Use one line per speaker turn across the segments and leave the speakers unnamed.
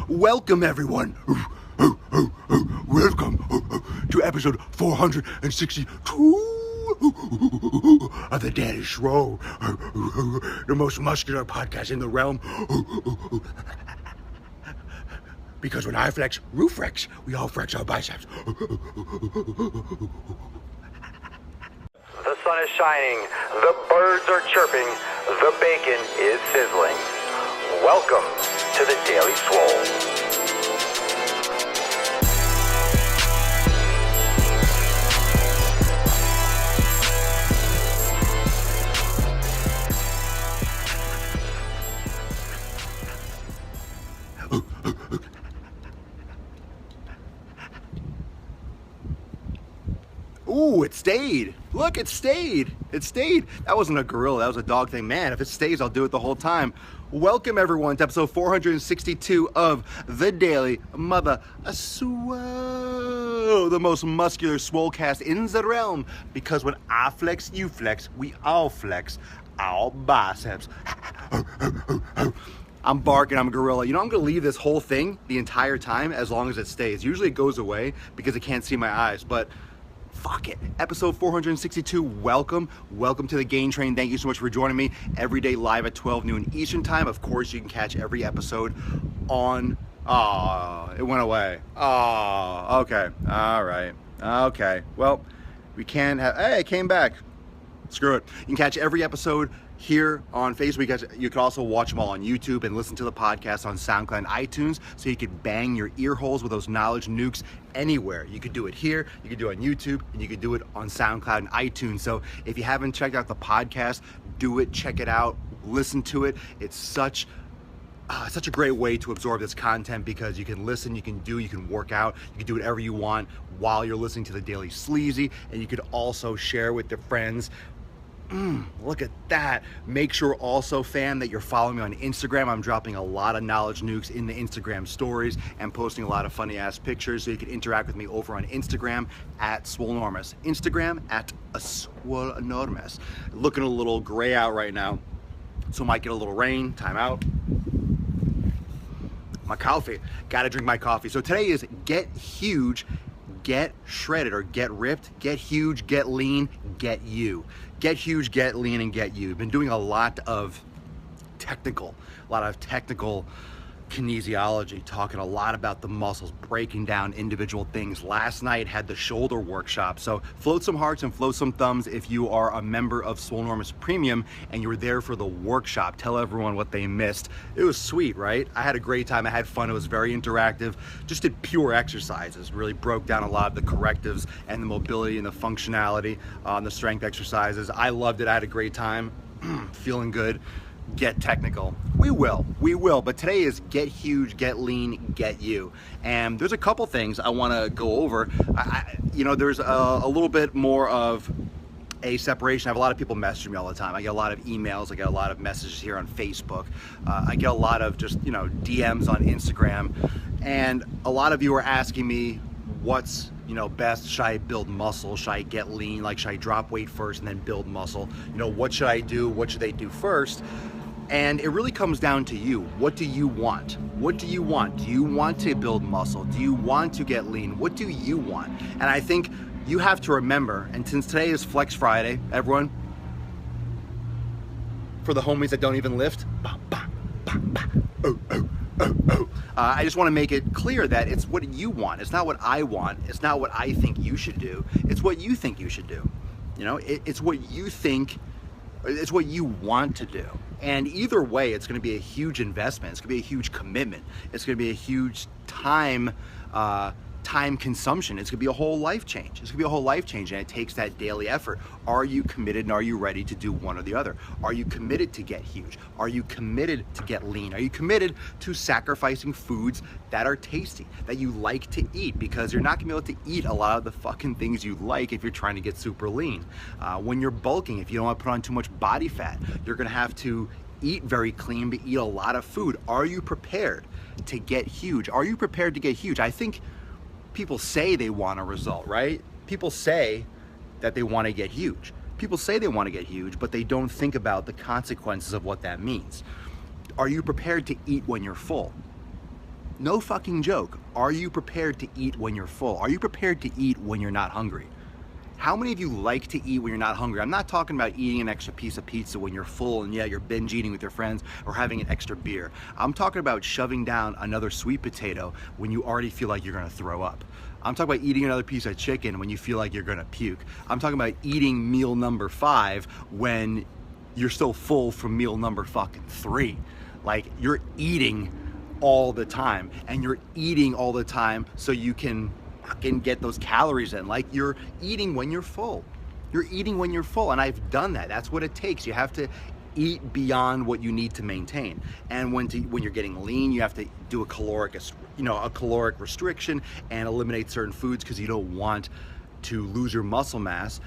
Welcome, everyone. Welcome to episode 462 of the Daily Swole, the most muscular podcast in the realm. Because when I flex, Roo flex, we all flex our biceps.
The sun is shining, the birds are chirping, the bacon is sizzling. Welcome to the Daily Swole.
Ooh, it stayed. Look, it stayed. It stayed. That wasn't a gorilla. That was a dog thing. Man, if it stays, I'll do it the whole time. Welcome, everyone, to episode 462 of the Daily Mother Swole, the most muscular swolecast in the realm. Because when I flex, you flex, we all flex our biceps. I'm barking, I'm a gorilla. You know, I'm gonna leave this whole thing the entire time as long as it stays. Usually it goes away because I can't see my eyes, but fuck it. Episode 462, welcome to the Gain Train. Thank you so much for joining me every day live at 12 noon Eastern time. Of course, you can catch every episode on, it went away. Okay, all right, okay. Well, we can have, hey, it came back. Screw it. You can catch every episode here on Facebook. You can also watch them all on YouTube and listen to the podcast on SoundCloud and iTunes, so you could bang your ear holes with those knowledge nukes anywhere. You could do it here, you could do it on YouTube, and you could do it on SoundCloud and iTunes. So if you haven't checked out the podcast, do it, check it out, listen to it. It's such a great way to absorb this content because you can listen, you can work out, you can do whatever you want while you're listening to the Daily Sleazy, and you could also share with your friends. Look at that. Make sure also, fam, that you're following me on Instagram. I'm dropping a lot of knowledge nukes in the Instagram stories and posting a lot of funny ass pictures, so you can interact with me over on Instagram at Swolenormous. Instagram at Swolenormous. Looking a little gray out right now, so might get a little rain. Time out. My coffee. Gotta drink my coffee. So today is get huge, get shredded, or get ripped, get huge, get lean, get you. Get huge, get lean, and get you. Been doing a lot of technical kinesiology, talking a lot about the muscles, breaking down individual things. Last night had the shoulder workshop, so float some hearts and float some thumbs if you are a member of Swolenormous Premium and you were there for the workshop. Tell everyone what they missed. It was sweet, right? I had a great time. I had fun. It was very interactive. Just did pure exercises. Really broke down a lot of the correctives and the mobility and the functionality on the strength exercises. I loved it. I had a great time. Feeling good. Get technical. We will, but today is get huge, get lean, get you. And there's a couple things I want to go over. There's a little bit more of a separation. I have a lot of people messaging me all the time. I get a lot of emails, I get a lot of messages here on Facebook. I get a lot of just, DMs on Instagram. And a lot of you are asking me what's best. Should I build muscle? Should I get lean? Like, should I drop weight first and then build muscle? What should I do? What should they do first? And it really comes down to you. What do you want? What do you want? Do you want to build muscle? Do you want to get lean? What do you want? And I think you have to remember, and since today is Flex Friday, everyone, for the homies that don't even lift, I just want to make it clear that it's what you want. It's not what I want. It's not what I think you should do. It's what you think you should do. It's what you think, it's what you want to do. And either way, it's going to be a huge investment. It's going to be a huge commitment. It's going to be a huge time consumption. It's going to be a whole life change. It's going to be a whole life change, and it takes that daily effort. Are you committed, and are you ready to do one or the other? Are you committed to get huge? Are you committed to get lean? Are you committed to sacrificing foods that are tasty, that you like to eat? Because you're not going to be able to eat a lot of the fucking things you like if you're trying to get super lean. When you're bulking, if you don't want to put on too much body fat, you're going to have to eat very clean, but eat a lot of food. Are you prepared to get huge? Are you prepared to get huge? I think people say they want a result, right? People say that they want to get huge. People say they want to get huge, but they don't think about the consequences of what that means. Are you prepared to eat when you're full? No fucking joke. Are you prepared to eat when you're full? Are you prepared to eat when you're not hungry? How many of you like to eat when you're not hungry? I'm not talking about eating an extra piece of pizza when you're full and yeah, you're binge eating with your friends or having an extra beer. I'm talking about shoving down another sweet potato when you already feel like you're gonna throw up. I'm talking about eating another piece of chicken when you feel like you're gonna puke. I'm talking about eating meal number 5 when you're still full from meal number fucking 3. Like, you're eating all the time, and you're eating all the time so you can fucking get those calories in. Like, you're eating when you're full. You're eating when you're full, and I've done that. That's what it takes. You have to eat beyond what you need to maintain. And when you're getting lean, you have to do a caloric restriction and eliminate certain foods because you don't want to lose your muscle mass.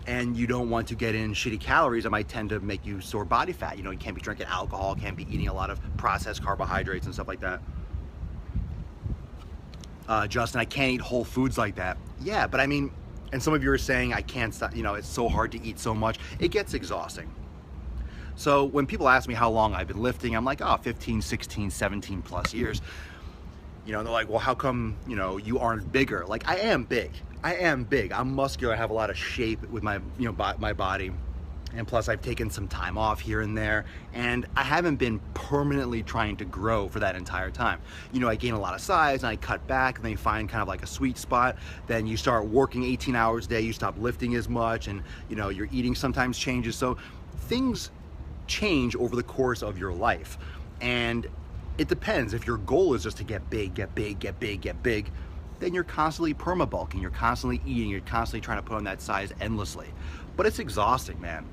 And you don't want to get in shitty calories that might tend to make you store body fat. You know, you can't be drinking alcohol, can't be eating a lot of processed carbohydrates and stuff like that. Justin, I can't eat whole foods like that. Yeah, but I mean, and some of you are saying I can't stop, you know, it's so hard to eat so much. It gets exhausting. So when people ask me how long I've been lifting, I'm like, oh, 15, 16, 17 plus years. You know, and they're like, well, how come, you know, you aren't bigger? Like, I am big. I am big. I'm muscular. I have a lot of shape with my, you know, my body. And plus I've taken some time off here and there, and I haven't been permanently trying to grow for that entire time. You know, I gain a lot of size and I cut back, and then you find kind of like a sweet spot. Then you start working 18 hours a day, you stop lifting as much, and you know, your eating sometimes changes. So things change over the course of your life. And it depends. If your goal is just to get big, get big, get big, get big, then you're constantly perma-bulking, you're constantly eating, you're constantly trying to put on that size endlessly. But it's exhausting, man.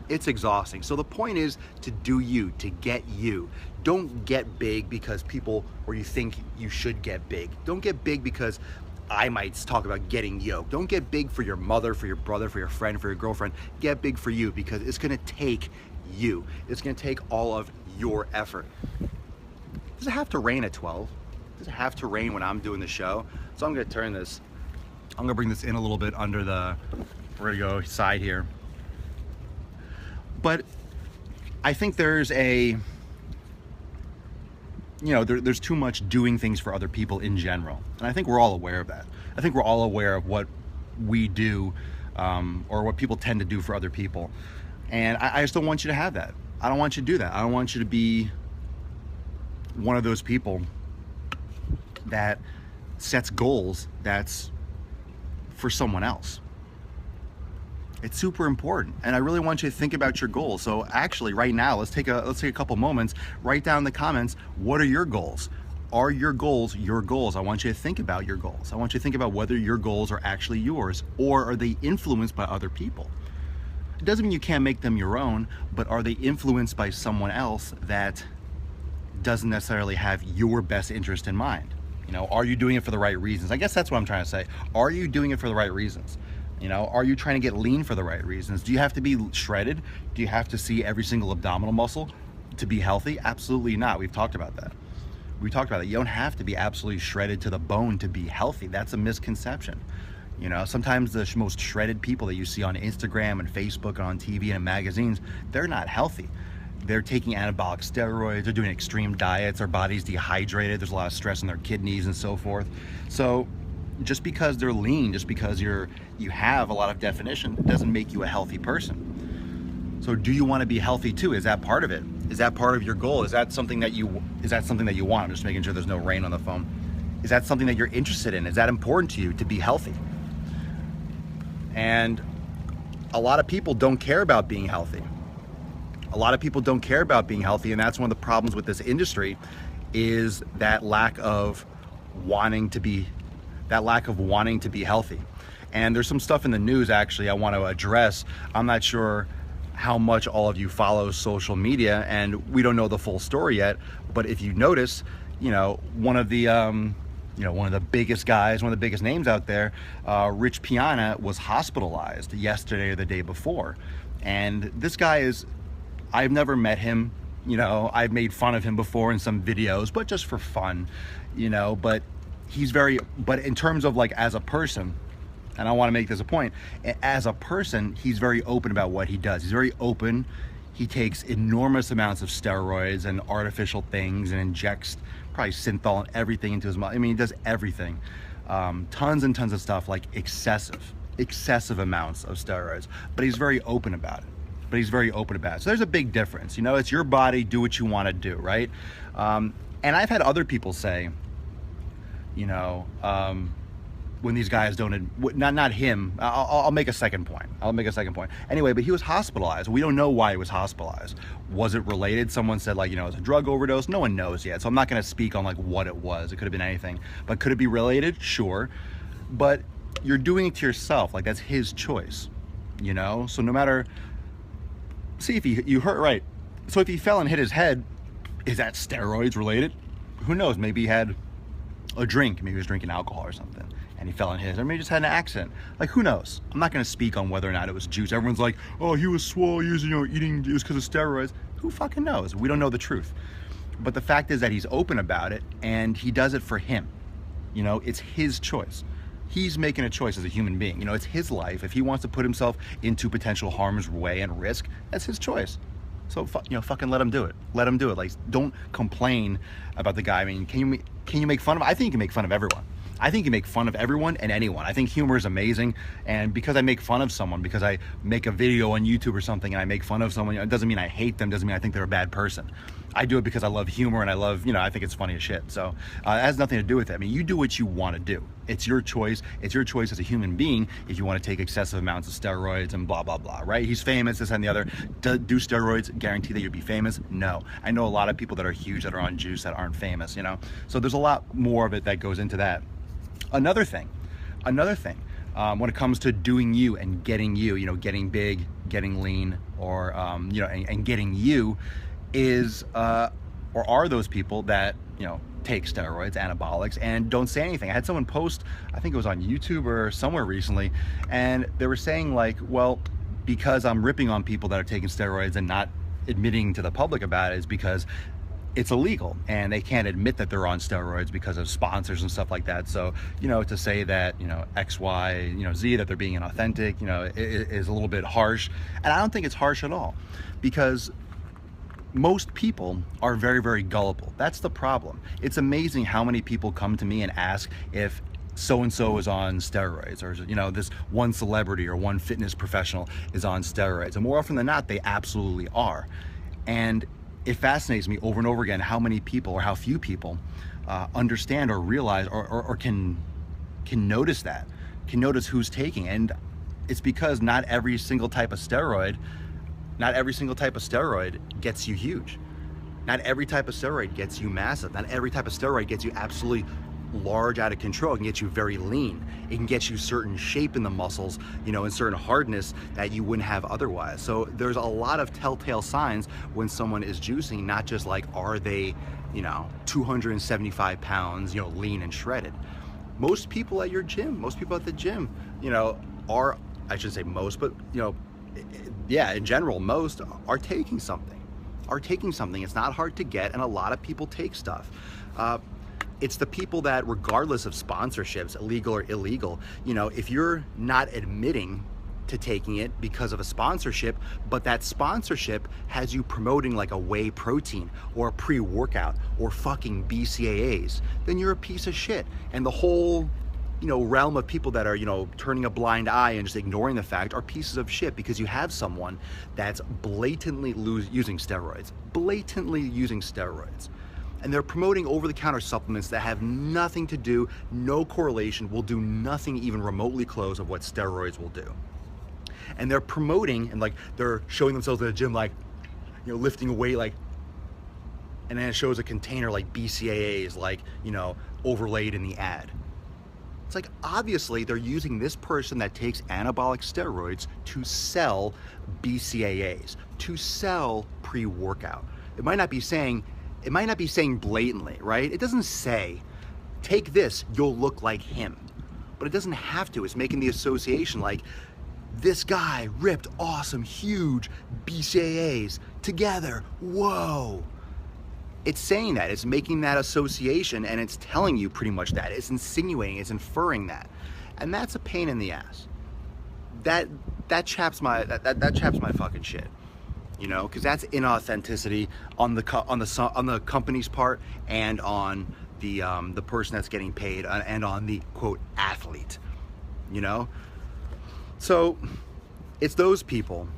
It's exhausting. So the point is to do you, to get you. Don't get big because people, or you think you should get big. Don't get big because I might talk about getting yoked. Don't get big for your mother, for your brother, for your friend, for your girlfriend. Get big for you, because it's gonna take you. It's gonna take all of your effort. Does it have to rain at 12? Does it have to rain when I'm doing the show? So I'm gonna turn this, I'm gonna bring this in a little bit under the, we're gonna go side here. But I think there's a, you know, there's too much doing things for other people in general. And I think we're all aware of that. I think we're all aware of what we do, or what people tend to do for other people. And I just don't want you to have that. I don't want you to do that. I don't want you to be one of those people that sets goals that's for someone else. It's super important, and I really want you to think about your goals. So actually right now, let's take a couple moments, write down in the comments, what are your goals? Are your goals your goals? I want you to think about your goals. I want you to think about whether your goals are actually yours, or are they influenced by other people? It doesn't mean you can't make them your own, but are they influenced by someone else that doesn't necessarily have your best interest in mind? You know, are you doing it for the right reasons? I guess that's what I'm trying to say. Are you doing it for the right reasons? You know, are you trying to get lean for the right reasons? Do you have to be shredded? Do you have to see every single abdominal muscle to be healthy? Absolutely not. We've talked about that. We talked about it. You don't have to be absolutely shredded to the bone to be healthy. That's a misconception. You know, sometimes the most shredded people that you see on Instagram and Facebook and on TV and in magazines, they're not healthy. They're taking anabolic steroids, they're doing extreme diets, their body's dehydrated, there's a lot of stress in their kidneys and so forth. So just because they're lean, just because you have a lot of definition, doesn't make you a healthy person. So do you want to be healthy too? Is that part of it? Is that part of your goal? Is that something that you want? I'm just making sure there's no rain on the phone. Is that something that you're interested in? Is that important to you to be healthy? And a lot of people don't care about being healthy. A lot of people don't care about being healthy, and that's one of the problems with this industry, is that lack of wanting to be healthy. And there's some stuff in the news actually I want to address. I'm not sure how much all of you follow social media, and we don't know the full story yet, but if you notice, you know, one of the biggest guys, one of the biggest names out there, Rich Piana, was hospitalized yesterday or the day before. And this guy is, I've never met him, you know, I've made fun of him before in some videos, but just for fun, you know, but in terms of like as a person, and I want to make this a point, as a person, he's very open about what he does. He's very open. He takes enormous amounts of steroids and artificial things and injects probably synthol and everything into his mouth. I mean, he does everything. Tons and tons of stuff, like excessive amounts of steroids. But he's very open about it. So there's a big difference. You know, it's your body, do what you want to do, right? And I've had other people say, you know, when these guys don't, not him, I'll make a second point. Anyway, but he was hospitalized. We don't know why he was hospitalized. Was it related? Someone said, like, you know, it's a drug overdose. No one knows yet. So I'm not going to speak on like what it was. It could have been anything. But could it be related? Sure. But you're doing it to yourself. Like, that's his choice, you know? So no matter, see if you hurt, right? So if he fell and hit his head, is that steroids related? Who knows? Maybe he had a drink. Maybe he was drinking alcohol or something, and he fell and hit his, or maybe he just had an accident. Like, who knows? I'm not going to speak on whether or not it was juice. Everyone's like, oh, he was swole, he was, you know, eating juice because of steroids. Who fucking knows? We don't know the truth. But the fact is that he's open about it, and he does it for him. You know, it's his choice. He's making a choice as a human being. You know, it's his life. If he wants to put himself into potential harm's way and risk, that's his choice. So, you know, fucking let him do it. Let him do it. Like, don't complain about the guy. I mean, can you make fun of him? I think you can make fun of everyone. I think you make fun of everyone and anyone. I think humor is amazing. And because I make fun of someone, because I make a video on YouTube or something and I make fun of someone, it doesn't mean I hate them, doesn't mean I think they're a bad person. I do it because I love humor and I love, you know, I think it's funny as shit. So it has nothing to do with it. I mean, you do what you want to do. It's your choice. It's your choice as a human being if you want to take excessive amounts of steroids and blah, blah, blah, right? He's famous, this and the other. Do steroids guarantee that you'll be famous? No. I know a lot of people that are huge that are on juice that aren't famous, you know? So there's a lot more of it that goes into that. Another thing, when it comes to doing you and getting you know, getting big, getting lean, or, you know, and getting you is, or are those people that, you know, take steroids, anabolics, and don't say anything. I had someone post, I think it was on YouTube or somewhere recently, and they were saying like, well, because I'm ripping on people that are taking steroids and not admitting to the public about it is because it's illegal and they can't admit that they're on steroids because of sponsors and stuff like that. So, you know, to say that, you know, X, Y, you know, Z, that they're being inauthentic, you know, is a little bit harsh. And I don't think it's harsh at all, because most people are very, very gullible. That's the problem. It's amazing how many people come to me and ask if so-and-so is on steroids, or, you know, this one celebrity or one fitness professional is on steroids. And more often than not, they absolutely are. And it fascinates me over and over again how many people, or how few people understand or realize or can notice that, can notice who's taking. And it's because not every single type of steroid gets you huge. Not every type of steroid gets you massive. Not every type of steroid gets you absolutely large, out of control. It can get you very lean. It can get you certain shape in the muscles, you know, and certain hardness that you wouldn't have otherwise. So there's a lot of telltale signs when someone is juicing, not just like, are they, you know, 275 pounds, you know, lean and shredded. Most people at your gym, most people at the gym, you know, are, I should say most, but, you know, yeah, in general, most are taking something. It's not hard to get, and a lot of people take stuff. It's the people that, regardless of sponsorships, illegal or illegal, you know, if you're not admitting to taking it because of a sponsorship, but that sponsorship has you promoting like a whey protein or a pre-workout or fucking BCAAs, then you're a piece of shit. And the whole, you know, realm of people that are, you know, turning a blind eye and just ignoring the fact are pieces of shit, because you have someone that's blatantly using steroids. And they're promoting over-the-counter supplements that have nothing to do, no correlation, will do nothing even remotely close of what steroids will do. And they're promoting, and like, they're showing themselves at the gym, like, you know, lifting a weight, like, and then it shows a container like BCAAs, like, you know, overlaid in the ad. It's like, obviously they're using this person that takes anabolic steroids to sell BCAAs, to sell pre-workout. It might not be saying blatantly, right? It doesn't say, take this, you'll look like him. But it doesn't have to. It's making the association like, this guy ripped awesome, huge BCAAs together, whoa. It's saying that, it's making that association, and it's telling you pretty much that. It's insinuating, it's inferring that. And that's a pain in the ass. That chaps my fucking shit. You know, because that's inauthenticity on the company's part, and on the person that's getting paid, and on the quote athlete. You know, so it's those people.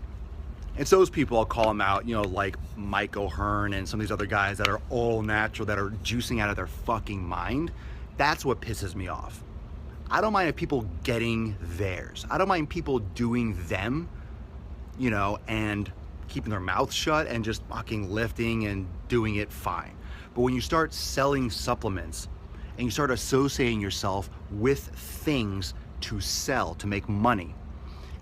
I'll call them out. You know, like Mike O'Hearn and some of these other guys that are all natural, that are juicing out of their fucking mind. That's what pisses me off. I don't mind if people getting theirs. I don't mind people doing them. You know, and keeping their mouth shut and just fucking lifting and doing it fine. But when you start selling supplements and you start associating yourself with things to sell, to make money,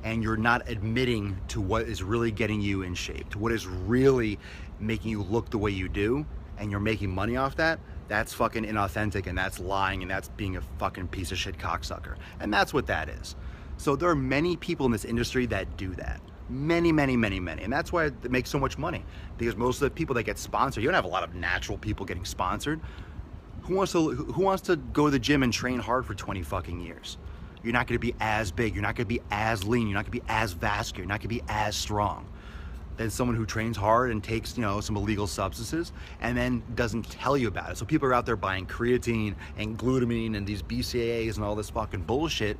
and you're not admitting to what is really getting you in shape, to what is really making you look the way you do, and you're making money off that, that's fucking inauthentic, and that's lying, and that's being a fucking piece of shit cocksucker. And that's what that is. So there are many people in this industry that do that. Many. And that's why it makes so much money. Because most of the people that get sponsored, you don't have a lot of natural people getting sponsored. Who wants to go to the gym and train hard for 20 fucking years? You're not going to be as big. You're not going to be as lean. You're not going to be as vascular. You're not going to be as strong than someone who trains hard and takes, you know, some illegal substances and then doesn't tell you about it. So people are out there buying creatine and glutamine and these BCAAs and all this fucking bullshit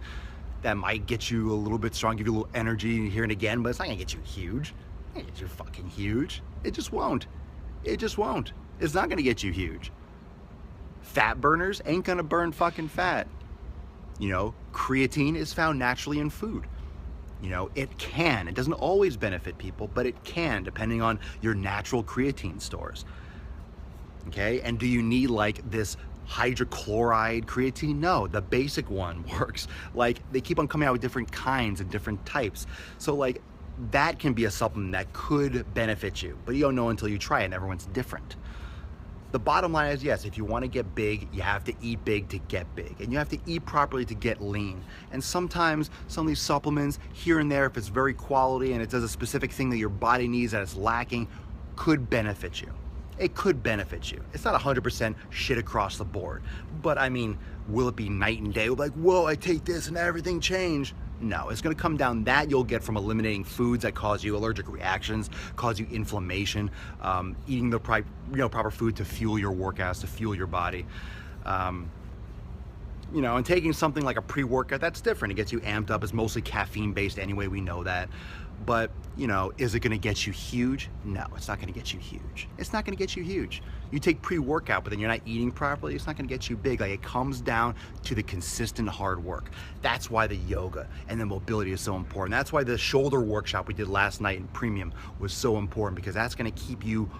that might get you a little bit strong, give you a little energy here and again, but it's not gonna get you huge. It's not gonna get you fucking huge. It just won't. It just won't. It's not gonna get you huge. Fat burners ain't gonna burn fucking fat. You know, creatine is found naturally in food. You know, it doesn't always benefit people, but it can, depending on your natural creatine stores. Okay, and do you need like this hydrochloride creatine? No, the basic one works. Like, they keep on coming out with different kinds and different types. So like, that can be a supplement that could benefit you, but you don't know until you try it, and everyone's different. The bottom line is, yes, if you want to get big, you have to eat big to get big, and you have to eat properly to get lean. And sometimes some of these supplements here and there, if it's very quality and it does a specific thing that your body needs that it's lacking, could benefit you. It could benefit you. It's not 100% shit across the board. But I mean, will it be night and day? We'll be like, whoa, I take this and everything changed. No, it's gonna come down. That you'll get from eliminating foods that cause you allergic reactions, cause you inflammation, eating the proper food to fuel your workouts, to fuel your body. You know, and taking something like a pre-workout, that's different. It gets you amped up. It's mostly caffeine based anyway, we know that. But, you know, is it gonna get you huge? No, it's not gonna get you huge. It's not gonna get you huge. You take pre-workout, but then you're not eating properly, it's not gonna get you big. Like, it comes down to the consistent hard work. That's why the yoga and the mobility is so important. That's why the shoulder workshop we did last night in Premium was so important, because that's gonna keep you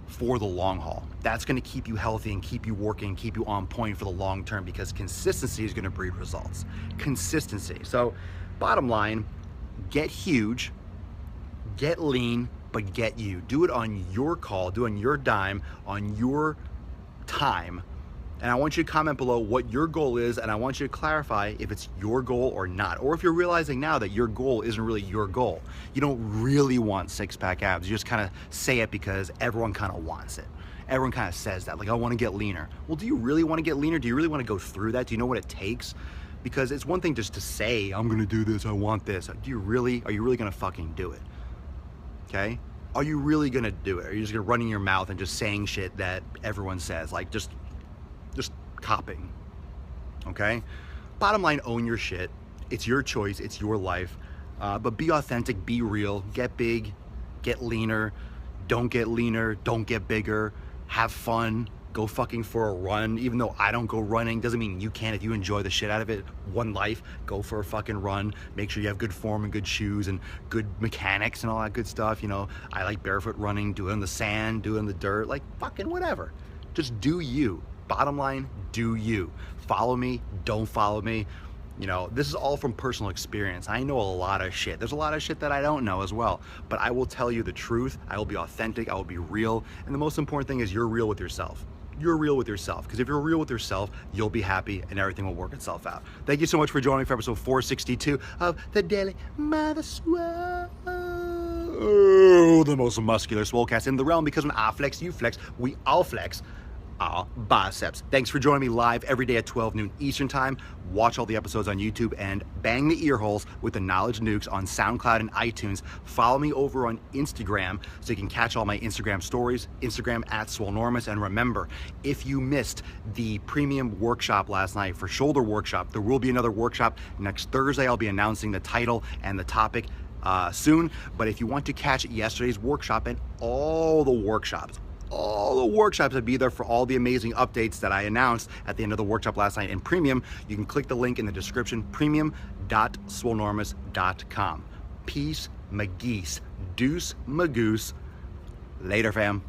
for the long haul. That's gonna keep you healthy and keep you working, keep you on point for the long term, because consistency is gonna breed results. Consistency. So, bottom line, get huge, get lean, but get you. Do it on your call, do it on your dime, on your time. And I want you to comment below what your goal is, and I want you to clarify if it's your goal or not. Or if you're realizing now that your goal isn't really your goal. You don't really want six-pack abs. You just kind of say it because everyone kind of wants it. Everyone kind of says that, like, I want to get leaner. Well, do you really want to get leaner? Do you really want to go through that? Do you know what it takes? Because it's one thing just to say, I'm gonna do this, I want this. Are you really gonna fucking do it? Okay? Are you really gonna do it? Are you just gonna run in your mouth and just saying shit that everyone says? Like, just copying, okay? Bottom line, own your shit. It's your choice, it's your life. But be authentic, be real, get big, get leaner, don't get leaner, don't get bigger, have fun. Go fucking for a run. Even though I don't go running, doesn't mean you can't. If you enjoy the shit out of it, one life, go for a fucking run. Make sure you have good form and good shoes and good mechanics and all that good stuff. You know, I like barefoot running, do it in the sand, do it in the dirt, like fucking whatever. Just do you. Bottom line, do you. Follow me, don't follow me. You know, this is all from personal experience. I know a lot of shit. There's a lot of shit that I don't know as well. But I will tell you the truth. I will be authentic. I will be real. And the most important thing is you're real with yourself. You're real with yourself. Because if you're real with yourself, you'll be happy and everything will work itself out. Thank you so much for joining me for episode 462 of the Daily Mother Swole. The most muscular swolecast in the realm, because when I flex, you flex, we all flex. our biceps. Thanks for joining me live every day at 12 noon Eastern time. Watch all the episodes on YouTube and bang the ear holes with the knowledge nukes on SoundCloud and iTunes. Follow me over on Instagram so you can catch all my Instagram stories, Instagram at Swolenormous. And remember, if you missed the premium workshop last night for shoulder workshop, there will be another workshop next Thursday. I'll be announcing the title and the topic soon. But if you want to catch yesterday's workshop and all the workshops will be there for all the amazing updates that I announced at the end of the workshop last night in premium. You can click the link in the description, premium.swolenormous.com. Peace, mageese, deuce, magoose. Later, fam.